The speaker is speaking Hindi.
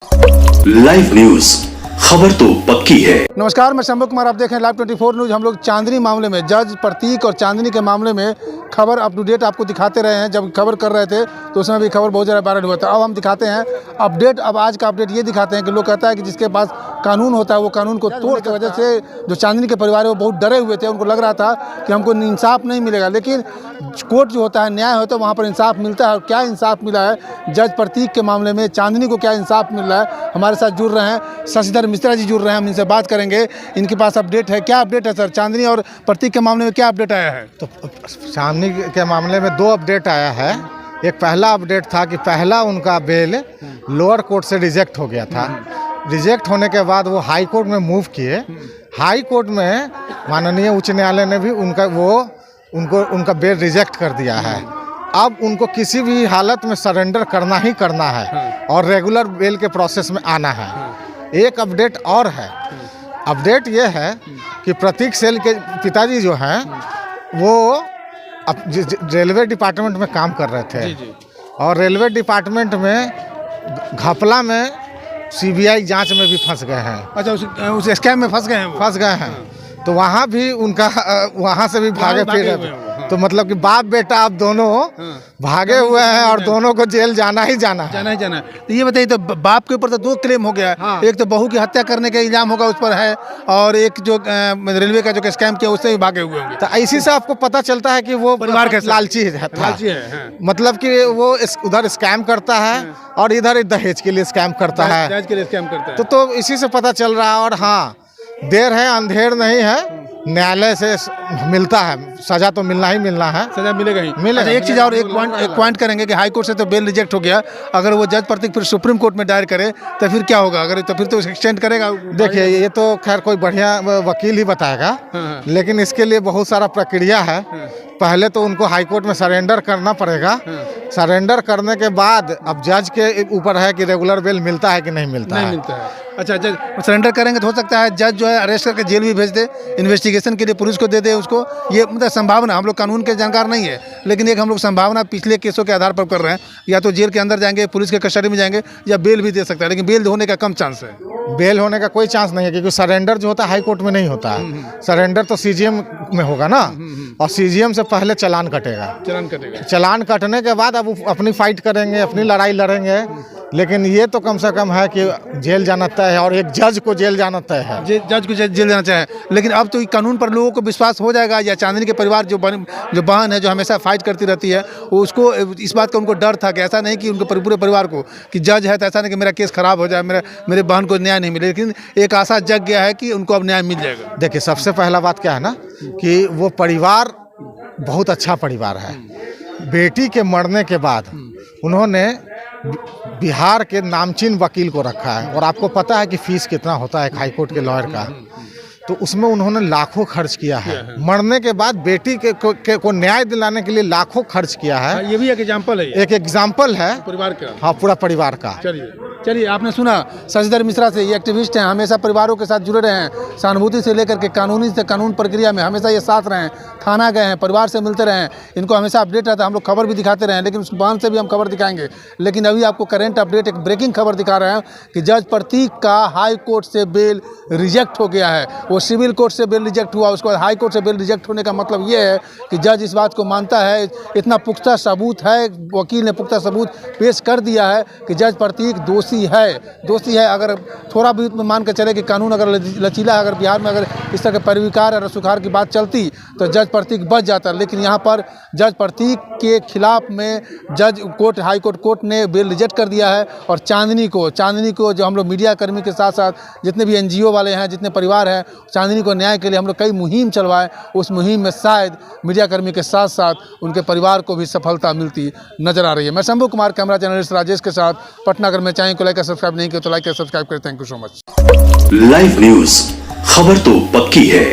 लाइव न्यूज, खबर तो पक्की है। नमस्कार, मैं शंभू कुमार, आप देख रहे हैं लाइव 24 न्यूज। हम लोग चांदनी मामले में, जज प्रतीक और चांदनी के मामले में खबर अप टू डेट आपको दिखाते रहे हैं। जब खबर कर रहे थे तो उसमें भी खबर बहुत ज़्यादा वायरल हुआ था। अब हम दिखाते हैं अपडेट। अब आज का अपडेट ये दिखाते हैं कि लोग कहता है कि जिसके पास कानून होता है वो कानून को तोड़ की वजह से जो चांदनी के परिवार है वो बहुत डरे हुए थे। उनको लग रहा था कि हमको इंसाफ नहीं मिलेगा, लेकिन कोर्ट जो होता है, न्याय होता है, वहाँ पर इंसाफ मिलता है। और क्या इंसाफ मिला है जज प्रतीक के मामले में, चांदनी को क्या इंसाफ मिल रहा है, हमारे साथ जुड़ रहे हैं शशिधर मिश्रा जी जुड़ रहे हैं। हम इनसे बात करेंगे, इनके पास अपडेट है। क्या अपडेट है सर, चांदनी और प्रतीक के मामले में क्या अपडेट आया है? तो चांदनी के मामले में दो अपडेट आया है। एक पहला अपडेट था कि पहला उनका बेल लोअर कोर्ट से रिजेक्ट हो गया था। रिजेक्ट होने के बाद वो हाई कोर्ट में मूव किए। हाई कोर्ट में माननीय उच्च न्यायालय ने भी उनका बेल रिजेक्ट कर दिया है। अब उनको किसी भी हालत में सरेंडर करना ही करना है और रेगुलर बेल के प्रोसेस में आना है। एक अपडेट और है। अपडेट ये है कि प्रतीक सेल के पिताजी जो हैं वो अब रेलवे डिपार्टमेंट में काम कर रहे थे। और रेलवे डिपार्टमेंट में घपला में सीबीआई जांच में भी फंस गए हैं। अच्छा, उस स्कैम में फंस गए हैं। तो वहाँ भी उनका वहाँ से भी भागे फिर रहे थे। तो मतलब कि बाप बेटा अब दोनों भागे हुए हैं और दोनों को जेल जाना ही जाना है। तो ये बताइए, तो बाप के ऊपर तो दो क्लेम हो गया है। एक तो बहू की हत्या करने का इल्जाम होगा उस पर है, और एक जो रेलवे का जो स्कैम किया उससे भी भागे हुए होंगे। तो इसी से आपको पता चलता है कि वो परिवार के लालची है। मतलब कि वो उधर स्कैम करता है और इधर दहेज के लिए स्कैम करता है। तो इसी से पता चल रहा है। और हाँ, देर है अंधेर नहीं है, न्यायालय से मिलता है, सजा तो मिलना ही मिलना है। सजा मिलेगा ही मिलेगा। एक चीज़ और, एक पॉइंट करेंगे कि हाई कोर्ट से तो बेल रिजेक्ट हो गया। अगर वो जज प्रतीक फिर सुप्रीम कोर्ट में दायर करे तो फिर क्या होगा? अगर तो फिर तो एक्सटेंड करेगा। देखिए, ये तो खैर कोई बढ़िया वकील ही बताएगा। लेकिन इसके लिए बहुत सारा प्रक्रिया है। पहले तो उनको हाई कोर्ट में सरेंडर करना पड़ेगा। सरेंडर करने के बाद अब जज के ऊपर है कि रेगुलर बेल मिलता है कि नहीं मिलता है। अच्छा, जज सरेंडर करेंगे तो हो सकता है जज जो है अरेस्ट करके जेल भी भेज दे, इन्वेस्टिगेशन के लिए पुलिस को दे दे उसको। ये मतलब संभावना, हम लोग कानून के जानकार नहीं है, लेकिन एक हम लोग संभावना पिछले केसों के आधार पर कर रहे हैं। या तो जेल के अंदर जाएंगे, पुलिस के कस्टडी में जाएंगे, या बेल भी दे सकता है, लेकिन बेल होने का कम चांस है। बेल होने का कोई चांस नहीं है, क्योंकि सरेंडर जो होता है हाई कोर्ट में नहीं होता है। सरेंडर तो सीजीएम में होगा ना, और सीजीएम से पहले चालान कटेगा। चालान कटने के बाद अब अपनी फाइट करेंगे, अपनी लड़ाई लड़ेंगे। लेकिन ये तो कम से कम है कि जेल जाना तय है, और एक जज को जेल जाना तय है। जज को जेल जाना चाहिए। लेकिन अब तो कानून पर लोगों को विश्वास हो जाएगा, या चांदनी के परिवार जो बहन है, जो हमेशा फाइट करती रहती है, उसको इस बात का उनको डर था कि ऐसा नहीं कि उनके पूरे परिवार को कि जज है तो ऐसा नहीं कि मेरा केस खराब हो जाए, मेरे बहन को न्याय नहीं मिले। लेकिन एक आशा जग गया है कि उनको अब न्याय मिल जाएगा। देखिए, सबसे पहला बात क्या है ना, कि वो परिवार बहुत अच्छा परिवार है। बेटी के मरने के बाद उन्होंने बिहार के नामचीन वकील को रखा है। और आपको पता है कि फीस कितना होता है हाई कोर्ट के लॉयर का। तो उसमें उन्होंने लाखों खर्च किया है। मरने के बाद बेटी को न्याय दिलाने के लिए लाखों खर्च किया है। ये भी एक एग्जाम्पल है, एक एग्जाम्पल है परिवार का। हाँ, पूरा परिवार का। चलिए, आपने सुना शशिधर मिश्रा से। ये एक्टिविस्ट हैं, हमेशा परिवारों के साथ जुड़े रहे हैं, सहानुभूति से लेकर के कानूनी से कानून प्रक्रिया में हमेशा ये साथ रहे हैं। थाना गए हैं, परिवार से मिलते रहे हैं, इनको हमेशा अपडेट रहता है। हम लोग खबर भी दिखाते रहे हैं, लेकिन उस बहन से भी हम खबर दिखाएंगे। लेकिन अभी आपको करंट अपडेट, एक ब्रेकिंग खबर दिखा रहे हैं कि जज प्रतीक का हाई कोर्ट से बेल रिजेक्ट हो गया है। वो सिविल कोर्ट से बेल रिजेक्ट हुआ, उसके बाद हाई कोर्ट से बेल रिजेक्ट होने का मतलब ये है कि जज इस बात को मानता है, इतना पुख्ता सबूत है, वकील ने पुख्ता सबूत पेश कर दिया है कि जज प्रतीक दोषी है। अगर थोड़ा भी मान के चले कि कानून अगर लचीला, अगर बिहार में अगर इस तरह के परिविकार और सुखार की बात चलती तो जज प्रतीक बच जाता। लेकिन यहाँ पर जज प्रतीक के खिलाफ में हाई कोर्ट ने बेल रिजेक्ट कर दिया है। और चांदनी को जो हम लोग मीडिया कर्मी के साथ साथ जितने भी एनजीओ वाले हैं, जितने परिवार हैं, चांदनी को न्याय के लिए हम लोग कई मुहिम चलवाए। उस मुहिम में शायद मीडिया कर्मी के साथ साथ उनके परिवार को भी सफलता मिलती नजर आ रही है। मैं शंभू कुमार, कैमरा जर्नलिस्ट राजेश के साथ, पटना। अगर मैं चाहें को लाइक सब्सक्राइब नहीं किया तो लाइक या सब्सक्राइब करें। Thank you so much. Live news, खबर तो पक्की है।